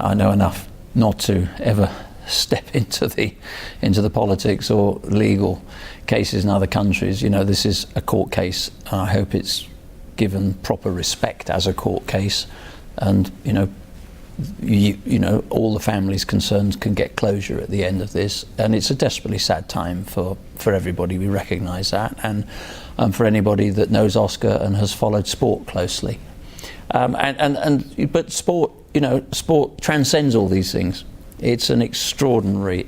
I know enough not to ever step into the politics or legal cases in other countries. You know, this is a court case. I hope it's given proper respect as a court case, and you know, all the families concerned can get closure at the end of this. And it's a desperately sad time for everybody. We recognise that, and for anybody that knows Oscar and has followed sport closely. But sport, you know, sport transcends all these things. It has an extraordinary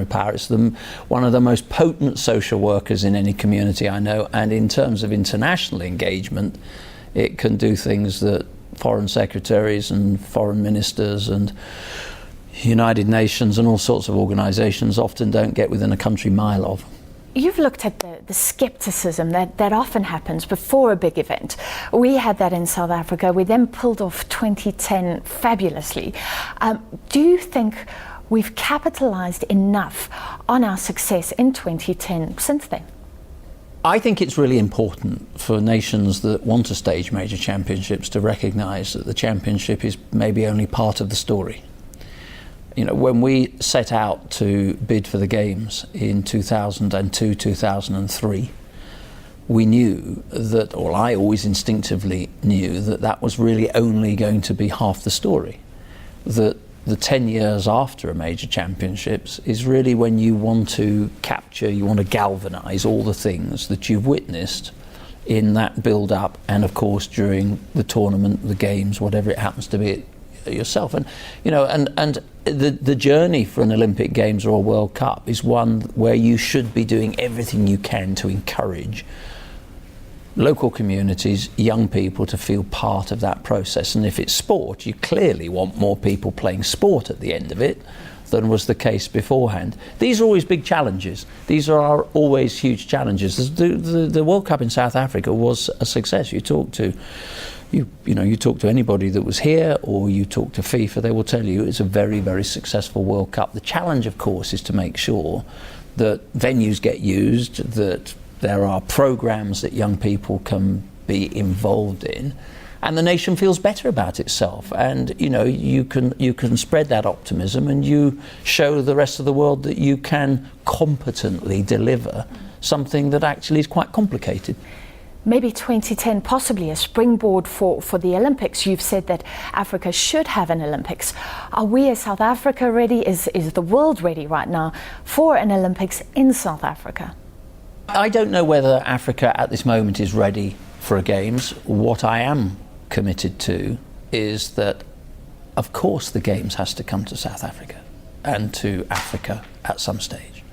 power. It's one of the most potent social workers in any community I know, and in terms of international engagement, it can do things that foreign secretaries and foreign ministers and United Nations and all sorts of organisations often don't get within a country mile of. You've looked at the scepticism that often happens before a big event. We had that in South Africa. We then pulled off 2010 fabulously. Do you think we've capitalised enough on our success in 2010 since then? I think it's really important for nations that want to stage major championships to recognise that the championship is maybe only part of the story. You know, when we set out to bid for the Games in 2002, 2003, we knew that, or I always instinctively knew, that that was really only going to be half the story. That the 10 years after a major championships is really when you want to capture, you want to galvanise all the things that you've witnessed in that build-up, and of course during the tournament, the Games, whatever it happens to be yourself. And you know, and the journey for an Olympic Games or a World Cup is one where you should be doing everything you can to encourage local communities, young people, to feel part of that process. And if it's sport, you clearly want more people playing sport at the end of it than was the case beforehand. These are always big challenges. These are always huge challenges. The World Cup in South Africa was a success. You talk to anybody that was here, or you talk to FIFA, they will tell you it's a very, very successful World Cup. The challenge, of course, is to make sure that venues get used, that there are programs that young people can be involved in, and the nation feels better about itself. And you know, you can spread that optimism, and you show the rest of the world that you can competently deliver something that actually is quite complicated. Maybe 2010 possibly a springboard for the Olympics. You've said that Africa should have an Olympics. Are we as South Africa ready? Is the world ready right now for an Olympics in South Africa? I don't know whether Africa at this moment is ready for a Games. What I am committed to is that, of course, the Games has to come to South Africa and to Africa at some stage.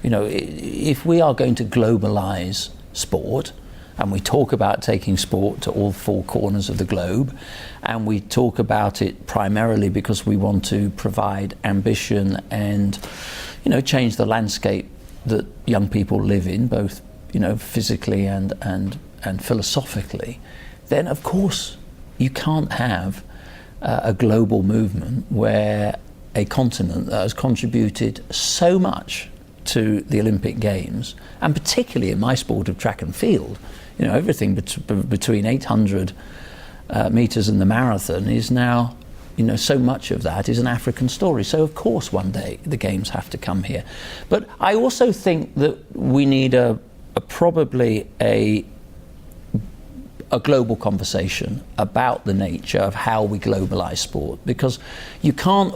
You know, if we are going to globalise sport, and we talk about taking sport to all four corners of the globe, and we talk about it primarily because we want to provide ambition and, you know, change the landscape that young people live in, both, you know, physically and philosophically, then of course you can't have a global movement where a continent that has contributed so much to the Olympic Games, and particularly in my sport of track and field, you know, everything between 800 metres and the marathon is now, you know, so much of that is an African story. So of course one day the Games have to come here. But I also think that we need probably a global conversation about the nature of how we globalise sport, because you can't,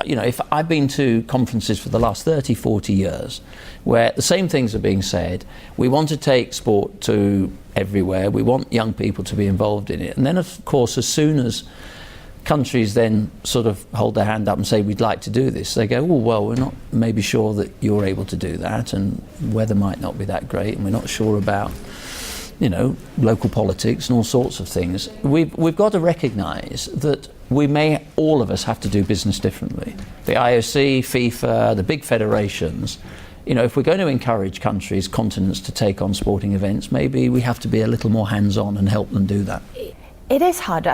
you know, if I've been to conferences for the last 30, 40 years where the same things are being said, we want to take sport to everywhere, we want young people to be involved in it, and then of course as soon as countries then sort of hold their hand up and say we'd like to do this, they go, oh well, we're not maybe sure that you're able to do that, and weather might not be that great, and we're not sure about, you know, local politics and all sorts of things. We've got to recognise that all of us have to do business differently. The IOC, FIFA, the big federations, you know, if we're going to encourage countries, continents to take on sporting events, maybe we have to be a little more hands-on and help them do that. It is hard.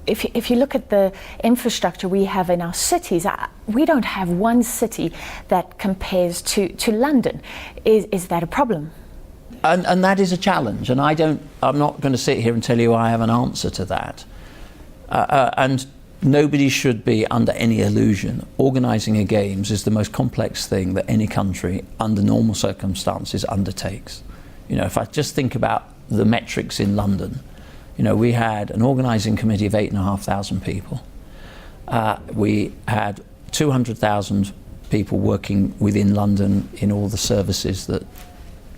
If you look at the infrastructure we have in our cities, we don't have one city that compares to London. Is that a problem? And that is a challenge, and I'm not going to sit here and tell you I have an answer to that. And nobody should be under any illusion. Organising a Games is the most complex thing that any country under normal circumstances undertakes. You know, if I just think about the metrics in London, you know, we had an organising committee of 8,500 people. We had 200,000 people working within London in all the services that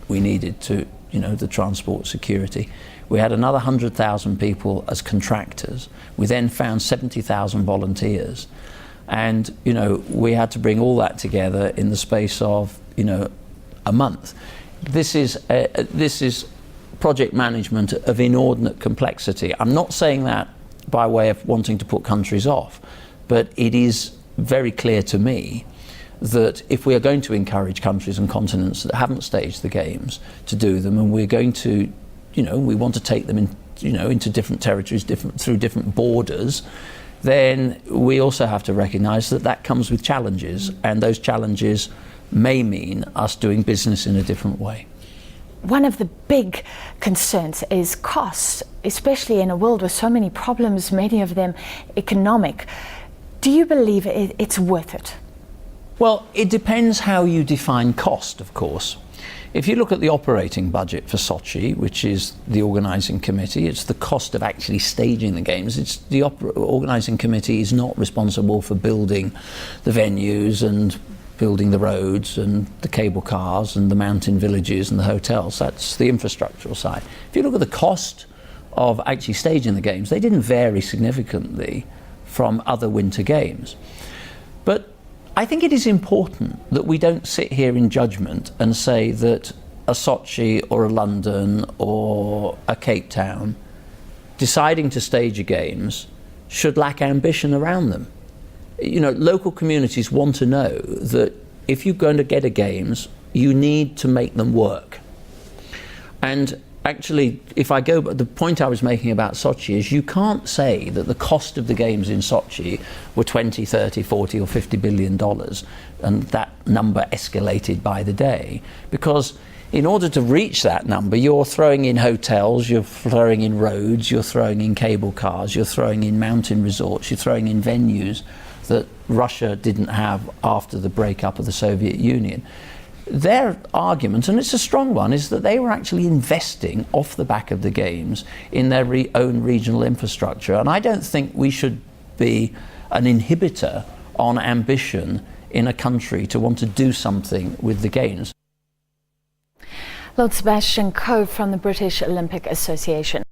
we needed to, you know, the transport, security. We had another 100,000 people as contractors. We then found 70,000 volunteers. And, you know, we had to bring all that together in the space of, you know, a month. This is project management of inordinate complexity. I'm not saying that by way of wanting to put countries off, but it is very clear to me that if we are going to encourage countries and continents that haven't staged the Games to do them, and we're going to, you know, we want to take them in, you know, into different territories, through different borders, then we also have to recognise that that comes with challenges, and those challenges may mean us doing business in a different way. One of the big concerns is cost, especially in a world with so many problems, many of them economic. Do you believe it's worth it? Well, it depends how you define cost, of course. If you look at the operating budget for Sochi, which is the organising committee, it's the cost of actually staging the Games. It's the organising committee is not responsible for building the venues and building the roads and the cable cars and the mountain villages and the hotels. That's the infrastructural side. If you look at the cost of actually staging the Games, they didn't vary significantly from other winter Games. But I think it is important that we don't sit here in judgment and say that a Sochi or a London or a Cape Town deciding to stage a Games should lack ambition around them. You know, local communities want to know that if you're going to get a Games, you need to make them work. And actually, if I go, the point I was making about Sochi is you can't say that the cost of the Games in Sochi were 20, 30, 40 or 50 billion dollars, and that number escalated by the day, because in order to reach that number, you're throwing in hotels, you're throwing in roads, you're throwing in cable cars, you're throwing in mountain resorts, you're throwing in venues that Russia didn't have after the breakup of the Soviet Union. Their argument, and it's a strong one, is that they were actually investing off the back of the Games in their own regional infrastructure. And I don't think we should be an inhibitor on ambition in a country to want to do something with the Games. Lord Sebastian Coe from the British Olympic Association.